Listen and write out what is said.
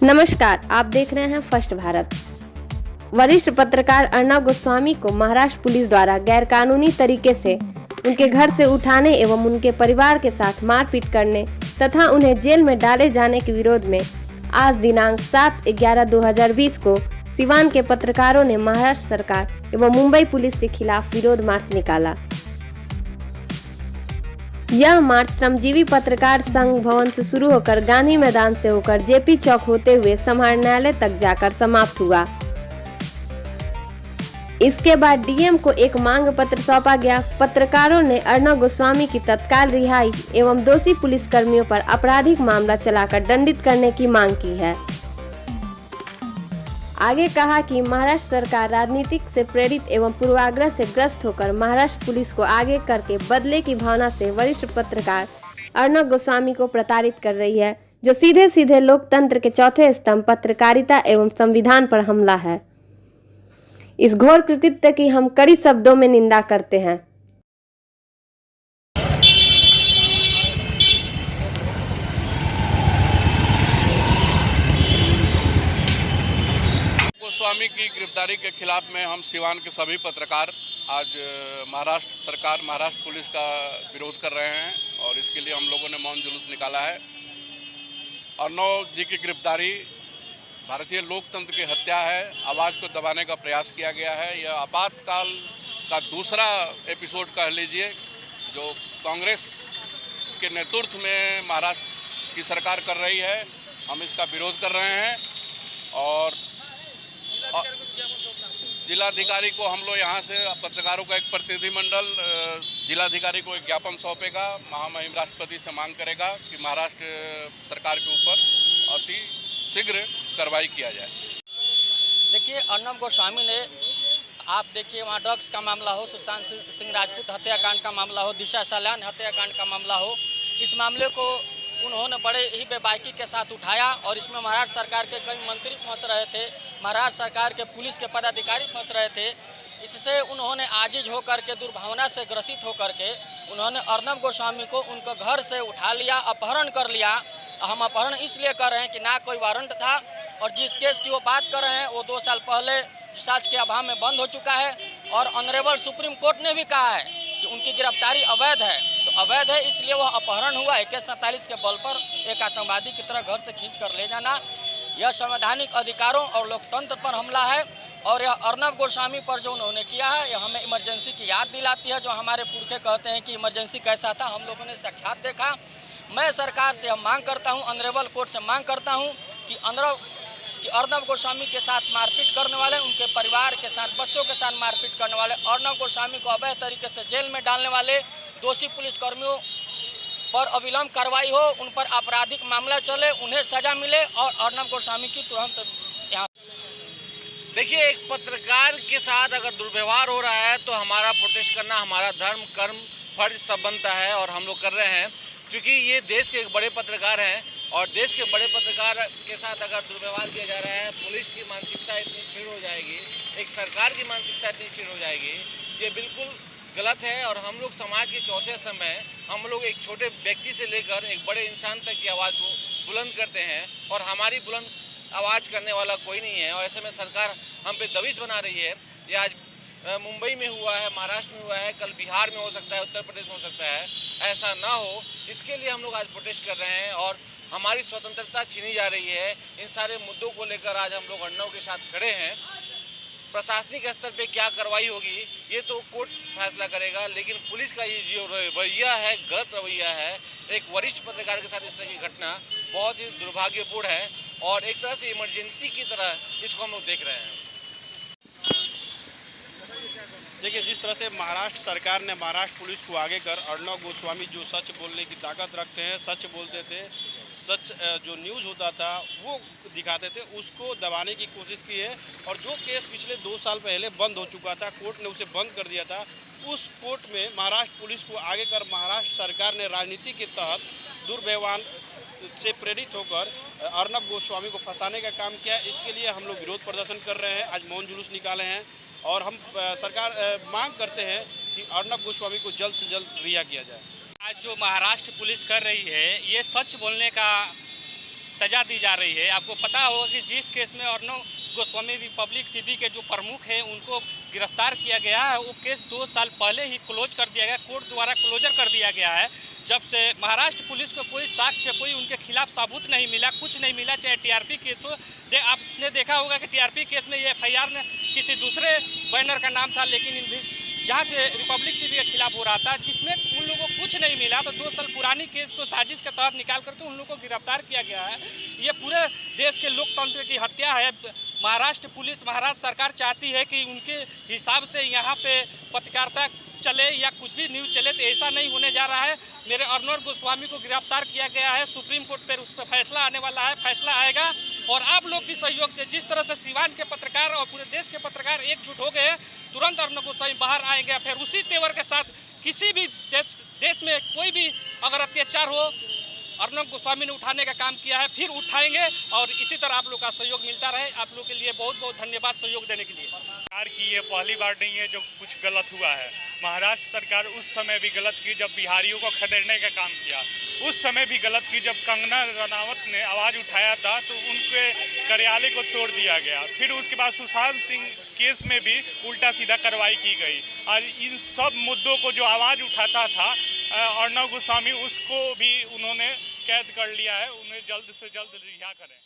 नमस्कार, आप देख रहे हैं फर्स्ट भारत। वरिष्ठ पत्रकार अर्नब गोस्वामी को महाराष्ट्र पुलिस द्वारा गैरकानूनी तरीके से उनके घर से उठाने एवं उनके परिवार के साथ मारपीट करने तथा उन्हें जेल में डाले जाने के विरोध में आज दिनांक 7/11/2020 को सिवान के पत्रकारों ने महाराष्ट्र सरकार एवं मुंबई पुलिस के खिलाफ विरोध मार्च निकाला। यह मार्च श्रमजीवी पत्रकार संघ भवन से शुरू होकर गांधी मैदान से होकर जेपी चौक होते हुए समाहरणालय तक जाकर समाप्त हुआ। इसके बाद डीएम को एक मांग पत्र सौंपा गया। पत्रकारों ने अर्नब गोस्वामी की तत्काल रिहाई एवं दोषी पुलिसकर्मियों पर आपराधिक मामला चलाकर दंडित करने की मांग की है। आगे कहा कि महाराष्ट्र सरकार राजनीतिक से प्रेरित एवं पूर्वाग्रह से ग्रस्त होकर महाराष्ट्र पुलिस को आगे करके बदले की भावना से वरिष्ठ पत्रकार अर्नब गोस्वामी को प्रताड़ित कर रही है, जो सीधे सीधे लोकतंत्र के चौथे स्तंभ पत्रकारिता एवं संविधान पर हमला है। इस घोर कृत्य की हम कड़ी शब्दों में निंदा करते हैं। गोस्वामी की गिरफ्तारी के खिलाफ में हम सिवान के सभी पत्रकार आज महाराष्ट्र सरकार, महाराष्ट्र पुलिस का विरोध कर रहे हैं और इसके लिए हम लोगों ने मौन जुलूस निकाला है। अर्नब जी की गिरफ्तारी भारतीय लोकतंत्र की हत्या है, आवाज़ को दबाने का प्रयास किया गया है। यह आपातकाल का दूसरा एपिसोड कह लीजिए जो कांग्रेस के नेतृत्व में महाराष्ट्र की सरकार कर रही है। हम इसका विरोध कर रहे हैं और जिलाधिकारी को हम लोग यहाँ से पत्रकारों का एक प्रतिनिधिमंडल जिलाधिकारी को एक ज्ञापन सौंपेगा, महामहिम राष्ट्रपति से मांग करेगा कि महाराष्ट्र सरकार के ऊपर अति शीघ्र कार्रवाई किया जाए। देखिए, अर्नब गोस्वामी ने आप देखिए वहाँ ड्रग्स का मामला हो, सुशांत सिंह राजपूत हत्याकांड का मामला हो, दिशा सलान हत्याकांड का मामला हो, इस मामले को उन्होंने बड़े ही बेबाकी के साथ उठाया और इसमें महाराष्ट्र सरकार के कई मंत्री फंस रहे थे, महाराष्ट्र सरकार के पुलिस के पदाधिकारी फंस रहे थे। इससे उन्होंने आजिज होकर के, दुर्भावना से ग्रसित होकर के उन्होंने अर्नब गोस्वामी को उनके घर से उठा लिया, अपहरण कर लिया। हम अपहरण इसलिए कर रहे हैं कि ना कोई वारंट था और जिस केस की वो बात कर रहे हैं वो 2 साल पहले साक्ष्य के अभाव में बंद हो चुका है और ऑनरेबल सुप्रीम कोर्ट ने भी कहा है कि उनकी गिरफ्तारी अवैध है। तो अवैध है इसलिए वह अपहरण हुआ। AK-47 के बल पर एक आतंकवादी की तरह घर से खींच कर ले जाना, यह संवैधानिक अधिकारों और लोकतंत्र पर हमला है। और यह अर्नब गोस्वामी पर जो उन्होंने किया है, यह हमें इमरजेंसी की याद दिलाती है। जो हमारे पुरखे कहते हैं कि इमरजेंसी कैसा था, हम लोगों ने साक्षात देखा। मैं सरकार से हम मांग करता हूं, ऑनरेबल कोर्ट से मांग करता हूं कि अर्नब गोस्वामी के साथ मारपीट करने वाले, उनके परिवार के साथ, बच्चों के साथ मारपीट करने वाले, अर्नब गोस्वामी को अवैध तरीके से जेल में डालने वाले दोषी पुलिसकर्मियों पर अविलंब कार्रवाई हो, उन पर आपराधिक मामला चले, उन्हें सजा मिले और अर्नब गोस्वामी की तुरंत यहाँ। देखिए, एक पत्रकार के साथ अगर दुर्व्यवहार हो रहा है तो हमारा प्रोटेस्ट करना हमारा धर्म, कर्म, फर्ज सब बनता है और हम लोग कर रहे हैं, क्योंकि ये देश के एक बड़े पत्रकार हैं और देश के बड़े पत्रकार के साथ अगर दुर्व्यवहार किया जा रहा है, पुलिस की मानसिकता इतनी क्षीण हो जाएगी, एक सरकार की मानसिकता इतनी क्षीण हो जाएगी, ये बिल्कुल गलत है। और हम लोग समाज के चौथे स्तंभ हैं। हम लोग एक छोटे व्यक्ति से लेकर एक बड़े इंसान तक की आवाज़ को बुलंद करते हैं और हमारी बुलंद आवाज़ करने वाला कोई नहीं है। और ऐसे में सरकार हम पे दबिश बना रही है। ये आज मुंबई में हुआ है, महाराष्ट्र में हुआ है, कल बिहार में हो सकता है, उत्तर प्रदेश में हो सकता है। ऐसा ना हो, इसके लिए हम लोग आज प्रोटेस्ट कर रहे हैं और हमारी स्वतंत्रता छीनी जा रही है। इन सारे मुद्दों को लेकर आज हम लोग अर्नब के साथ खड़े हैं। प्रशासनिक स्तर पे क्या कार्रवाई होगी ये तो कोर्ट फैसला करेगा, लेकिन पुलिस का ये जो रवैया है, गलत रवैया है। एक वरिष्ठ पत्रकार के साथ इस तरह की घटना बहुत ही दुर्भाग्यपूर्ण है और एक तरह से इमरजेंसी की तरह इसको हम लोग देख रहे हैं। देखिए, जिस तरह से महाराष्ट्र सरकार ने महाराष्ट्र पुलिस को आगे कर अर्नब गोस्वामी जो सच बोलने की ताकत रखते हैं, सच बोलते थे, सच जो न्यूज़ होता था वो दिखाते थे, उसको दबाने की कोशिश की है। और जो केस पिछले 2 साल पहले बंद हो चुका था, कोर्ट ने उसे बंद कर दिया था, उस कोर्ट में महाराष्ट्र पुलिस को आगे कर महाराष्ट्र सरकार ने राजनीति के तहत दुर्व्यवहार से प्रेरित होकर अर्नब गोस्वामी को फंसाने का काम किया। इसके लिए हम लोग विरोध प्रदर्शन कर रहे हैं, आज मौन जुलूस निकाले हैं और हम सरकार मांग करते हैं कि अर्नब गोस्वामी को जल्द से जल्द रिहा किया जाए। आज जो महाराष्ट्र पुलिस कर रही है, ये सच बोलने का सजा दी जा रही है। आपको पता होगा कि जिस केस में अर्नब गोस्वामी रिपब्लिक टीवी के जो प्रमुख हैं उनको गिरफ्तार किया गया है, वो केस 2 साल पहले ही क्लोज कर दिया गया, कोर्ट द्वारा क्लोजर कर दिया गया है। जब से महाराष्ट्र पुलिस को कोई साक्ष्य, कोई उनके खिलाफ सबूत नहीं मिला, कुछ नहीं मिला, चाहे टीआरपी केस हो। आपने देखा होगा कि टीआरपी केस में ये एफआईआर ने किसी दूसरे बैनर का नाम था, लेकिन जांच रिपब्लिक टीवी के खिलाफ हो रहा था, जिसमें उन लोगों को कुछ नहीं मिला। तो 2 साल पुरानी केस को साजिश के तहत निकाल करके उन लोगों को गिरफ्तार किया गया है। ये पूरे देश के लोकतंत्र की हत्या है। महाराष्ट्र पुलिस, महाराष्ट्र सरकार चाहती है कि उनके हिसाब से यहाँ पे पत्रकारिता चले या कुछ भी न्यूज़ चले, तो ऐसा नहीं होने जा रहा है। मेरे अर्नब गोस्वामी को गिरफ्तार किया गया है, सुप्रीम कोर्ट पर उस पर फैसला आने वाला है, फैसला आएगा। और आप लोग की सहयोग से जिस तरह से सिवान के पत्रकार और पूरे देश के पत्रकार एकजुट हो गए, तुरंत अर्नब गोस्वामी बाहर आएंगे। फिर उसी तेवर के साथ किसी भी देश में कोई भी अगर अत्याचार हो, अर्नब गोस्वामी ने उठाने का काम किया है, फिर उठाएंगे। और इसी तरह आप लोग का सहयोग मिलता रहे। आप लोग के लिए बहुत बहुत धन्यवाद सहयोग देने के लिए। सरकार की ये पहली बार नहीं है जो कुछ गलत हुआ है। महाराष्ट्र सरकार उस समय भी गलत की जब बिहारियों को खदेड़ने का काम किया, उस समय भी गलत की जब कंगना रनावत ने आवाज़ उठाया था तो उनके कार्यालय को तोड़ दिया गया। फिर उसके बाद सुशांत सिंह केस में भी उल्टा सीधा कार्रवाई की गई। और इन सब मुद्दों को जो आवाज़ उठाता था अर्नब गोस्वामी, उसको भी उन्होंने कैद कर लिया है। उन्हें जल्द से जल्द रिहा करें।